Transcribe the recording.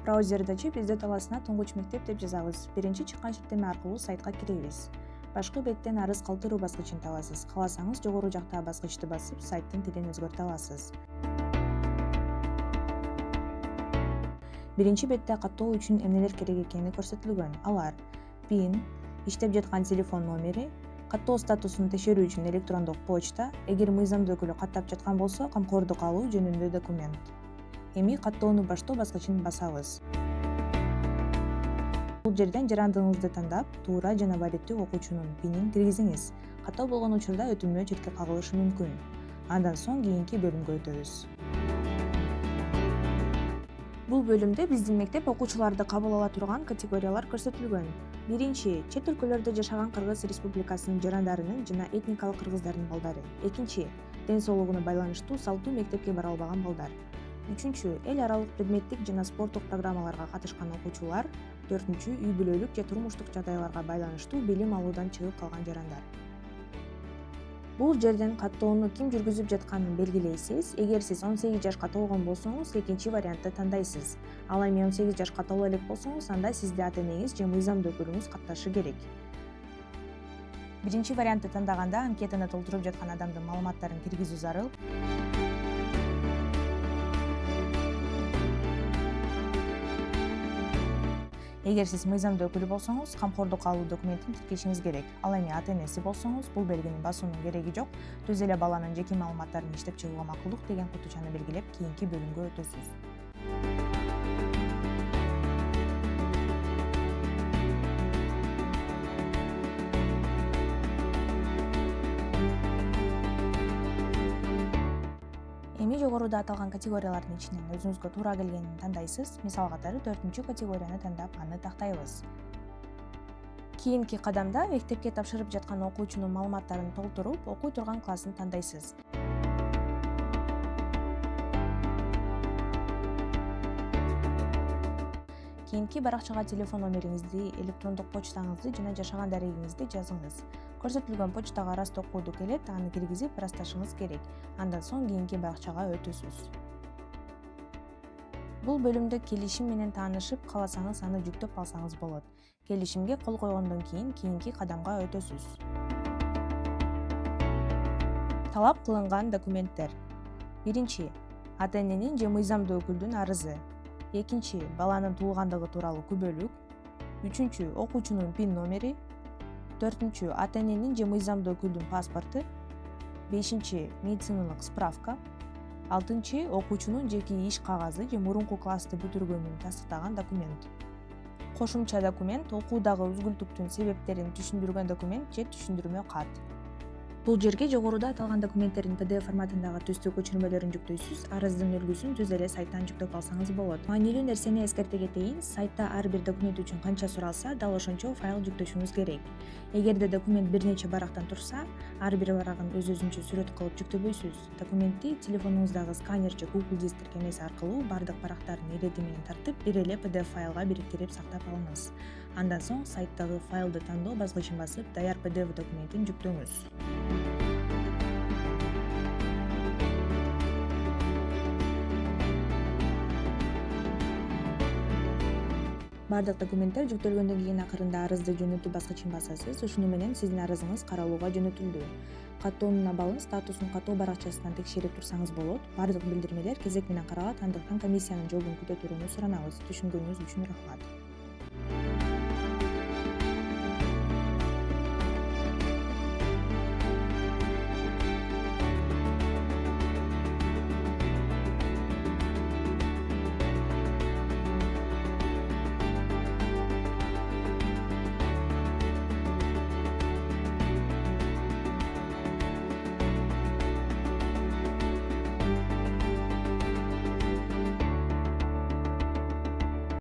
Браузерди ачып издөө талаасына туңгуч мектеп деп жазабыз. Биринчи чыккан шектеме аркылуу сайтка киребиз. Башкы беттен арыз калтыруу баскычын табасыз. Кааласаңыз жогору жактагы баскычты басып, сайттын тилин өзгөртө аласыз. Биринчи бетте каттоо үчүн эмнелер керек экени көрсөтүлгөн. Алар: PIN, иштеп жаткан телефон номери, каттоо статусун текшерүү үчүн электрондук почта, эгер мыйзамдуу өкүлү каттап жаткан болсо, камкордук алуу жөнүндө документ. Эми каттоону баштоо баскычын басабыз. Бул жерден жарандыгыңызды тандап, туура жана балеттүү окуучунун пинин киргизиңиз. Каттоо болгон учурда өтүнмө четке кагылышы мүмкүн. Андан соң кийинки бөлүмгө өтөбүз. Бул бөлүмдө биздин мектеп окуучуларды кабыл ала турган категориялар көрсөтүлгөн. Биринчи, чет өлкөлөрдө жашаган Кыргыз Республикасынын жарандарынын жана этникалык кыргыздардын балдары. Экинчи, ден соолугуна байланыштуу салттуу мектепке бара албаган балдар. Үчүнчү, эл аралык предметтик жана спорттук программаларга катышкан окуучулар. Төртүнчү, үй бүлөлүк же турмуштук жагдайларга байланыштуу билим алуудан чыгып калган жарандар. Бул жерден каттоону ким жүргүзүп жатканын белгилейсиз. Эгер сиз 18 жашка толгон болсоңуз, экинчи вариантты тандайсыз. Ал эми 18 жашка толо элек болсоңуз, анда сизде ата-энеңиз же мыйзамдуу өкүлүңүз катташы керек. Биринчи вариантты тандаганда анкетаны толтуруп жаткан адамдын маалыматтарын киргизүү зарыл. Эгер сиз мыйзамдуу өкүлү болсоңуз, камкордук алуу документин тиркешиңиз керек. Ал эми ата-энеси болсоңуз, бул белгини басуунун кереги жок. Түз эле баланын жеке маалыматтарын иштеп чыгууга макулдук деген кутучаны белгилеп, кийинки бөлүмгө өтөсүз. Эми жогоруда аталган категориялардын ичинен өзүңүзгө туура келгенин тандайсыз. Мисал катары 4-чү категорияны тандап, аны тактайбыз. Кийинки кадамда мектепке тапшырып жаткан окуучунун маалыматтарын толтуруп, окуй турган классын тандайсыз. Кийинки баракчага телефон номериңизди, электрондук почтаңызды жана жашаган дарегиңизди жазыңыз. Көрсөтүлгөн почтага раст окууду келет, аны киргизип ырасташыңыз керек. Андан соң кийинки баракчага өтөсүз. Бул бөлүмдө келишим менен таанышып, кааласаңыз аны жүктөп алсаңыз болот. Келишимге кол койгондон кийин кийинки кадамга өтөсүз. Талап кылынган документтер. Биринчи, ата-эненин же мыйзамдуу өкүлдүн арызы. Экинчи, баланын туулгандыгы тууралуу күбөлүк. Үчүнчү, окуучунун PIN номери. Төртүнчү, ата-эненин же мыйзамдуу өкүлдүн паспорту. Бешинчи, медициналык справка. Алтынчы, окуучунун жеке иш кагазы же мурунку классты бүтүргөнүн тастыктаган документ. Кошумча документ, окуудагы үзгүлтүктүн себептерин түшүндүргөн документ же түшүндүрмө кат. Бул жерге жогоруда аталган документтердин PDF форматындагы түстүү көчүрмөлөрүн жүктөйсүз, арыздын үлгүсүн түз эле сайттан жүктөп алсаңыз болот. Маанилүү нерсени эскерте кетейин, сайтта ар бир документ үчүн канча суралса, дал ошончо файл жүктөшүңүз керек. Эгерде документ бир нече барактан турса, ар бир барагын өз-өзүнчө сүрөт кылып жүктөбөйсүз. Документти телефонуңуздагы сканер же Google Диск тиркемеси аркылуу бардык барактардын ирети менен тартып, бир эле PDF файлга бириктирип сактап алыңыз. Андан соң сайттагы файлды тандоо баскычын басып, даяр PDF документин жүктөңүз. Бардык документтер жүктөлгөндөн кийин акырында арызды жөнөтүү баскычын басасыз. Ушуну менен сиздин арызыңыз каралууга жөнөтүлдү. Каттоонун абалын статусун каттоо баракчасынан текшерип турсаңыз болот. Бардык билдирмелер кезек менен каралат, андыктан комиссиянын жообун күтө турууну суранабыз. Түшүнгөнүңүз үчүн рахмат.